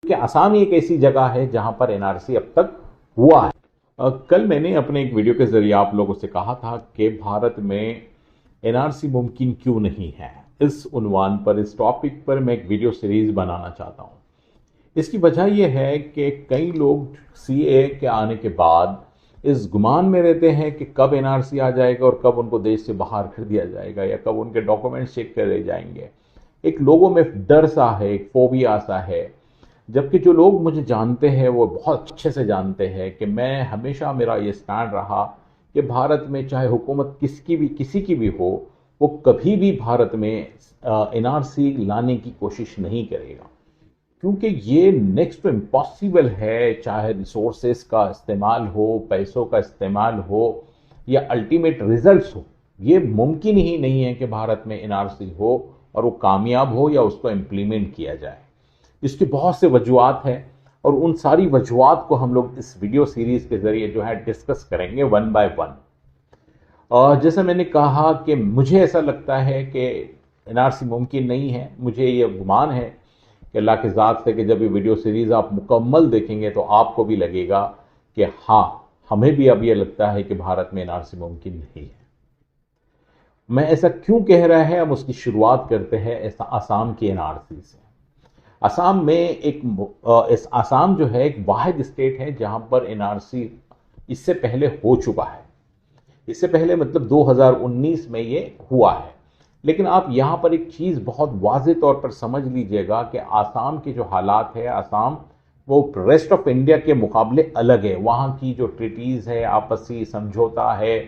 कि आसाम एक ऐसी जगह है जहां पर एनआरसी अब तक हुआ है। कल मैंने अपने एक वीडियो के जरिए आप लोगों से कहा था कि भारत में एनआरसी मुमकिन क्यों नहीं है। इस उन्वान पर, इस टॉपिक पर मैं एक वीडियो सीरीज बनाना चाहता हूं। इसकी वजह यह है कि कई लोग सीए के आने के बाद इस गुमान में रहते हैं कि कब एनआरसी आ जाएगा और कब उनको देश से बाहर कर दिया जाएगा या कब उनके डॉक्यूमेंट्स चेक करे जाएंगे। एक लोगों में डर सा है, एक फोबिया सा है। जबकि जो लोग मुझे जानते हैं वो बहुत अच्छे से जानते हैं कि मैं हमेशा, मेरा ये स्टैंड रहा कि भारत में चाहे हुकूमत किसी की भी हो, वो कभी भी भारत में एनआरसी लाने की कोशिश नहीं करेगा, क्योंकि ये नेक्स्ट टू इम्पॉसिबल है। चाहे रिसोर्सेस का इस्तेमाल हो, पैसों का इस्तेमाल हो या अल्टीमेट रिजल्ट्स हो, ये मुमकिन ही नहीं है कि भारत में एनआरसी हो और वो कामयाब हो या उसको इम्प्लीमेंट किया जाए। इसकी बहुत से वजूहात हैं और उन सारी वजूहात को हम लोग इस वीडियो सीरीज के जरिए जो है डिस्कस करेंगे वन बाय वन। और जैसा मैंने कहा कि मुझे ऐसा लगता है कि एनआरसी मुमकिन नहीं है। मुझे ये गुमान है कि अल्लाह की ज़ात से कि जब ये वीडियो सीरीज आप मुकम्मल देखेंगे तो आपको भी लगेगा कि हाँ, हमें भी अब ये लगता है कि भारत में एनआरसी मुमकिन नहीं है। मैं ऐसा क्यों कह रहा है, हम उसकी शुरुआत करते हैं ऐसा आसाम की एनआरसी से। असम में असम जो है एक वाहिद स्टेट है जहां पर एनआरसी इससे पहले हो चुका है। इससे पहले मतलब 2019 में ये हुआ है। लेकिन आप यहां पर एक चीज बहुत वाज़ेह तौर पर समझ लीजिएगा कि असम के जो हालात है, असम वो रेस्ट ऑफ इंडिया के मुकाबले अलग है। वहां की जो ट्रीटीज है, आपसी समझौता है,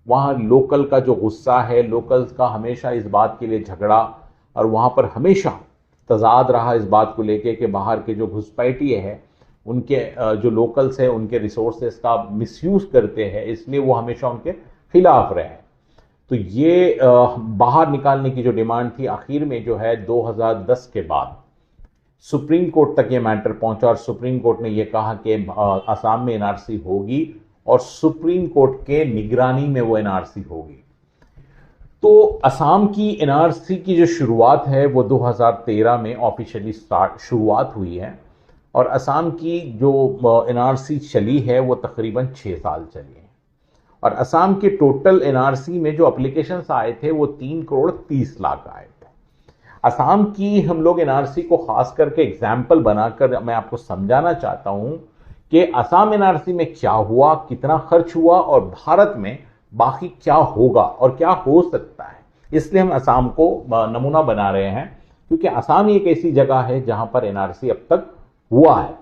वहां लोकल का जो गुस्सा है, लोकल्स का हमेशा इस बात के लिए झगड़ा और वहां पर हमेशा तजाद रहा इस बात को लेके कि बाहर के जो घुसपैठिए है, उनके जो लोकल्स है, उनके रिसोर्सेज का मिसयूज करते हैं, इसलिए वो हमेशा उनके खिलाफ रहे। तो ये बाहर निकालने की जो डिमांड थी, आखिर में जो है 2010 के बाद सुप्रीम कोर्ट तक ये मैटर पहुंचा और सुप्रीम कोर्ट ने ये कहा कि असम में एनआरसी होगी और सुप्रीम कोर्ट के निगरानी में वो एनआरसी होगी। तो असम की एनआरसी की जो शुरुआत है वो 2013 में ऑफिशियली शुरुआत हुई है और असम की जो एनआरसी चली है वो तकरीबन 6 साल चली है। और असम के टोटल एनआरसी में जो एप्लीकेशंस आए थे वो 3 करोड़ 30 लाख आए थे। असम की हम लोग एनआरसी को खास करके एग्जाम्पल बनाकर मैं आपको समझाना चाहता हूं कि असम एनआरसी में क्या हुआ, कितना खर्च हुआ और भारत में बाकी क्या होगा और क्या हो सकता है। इसलिए हम असम को नमूना बना रहे हैं, क्योंकि असम एक ऐसी जगह है जहां पर एनआरसी अब तक हुआ है।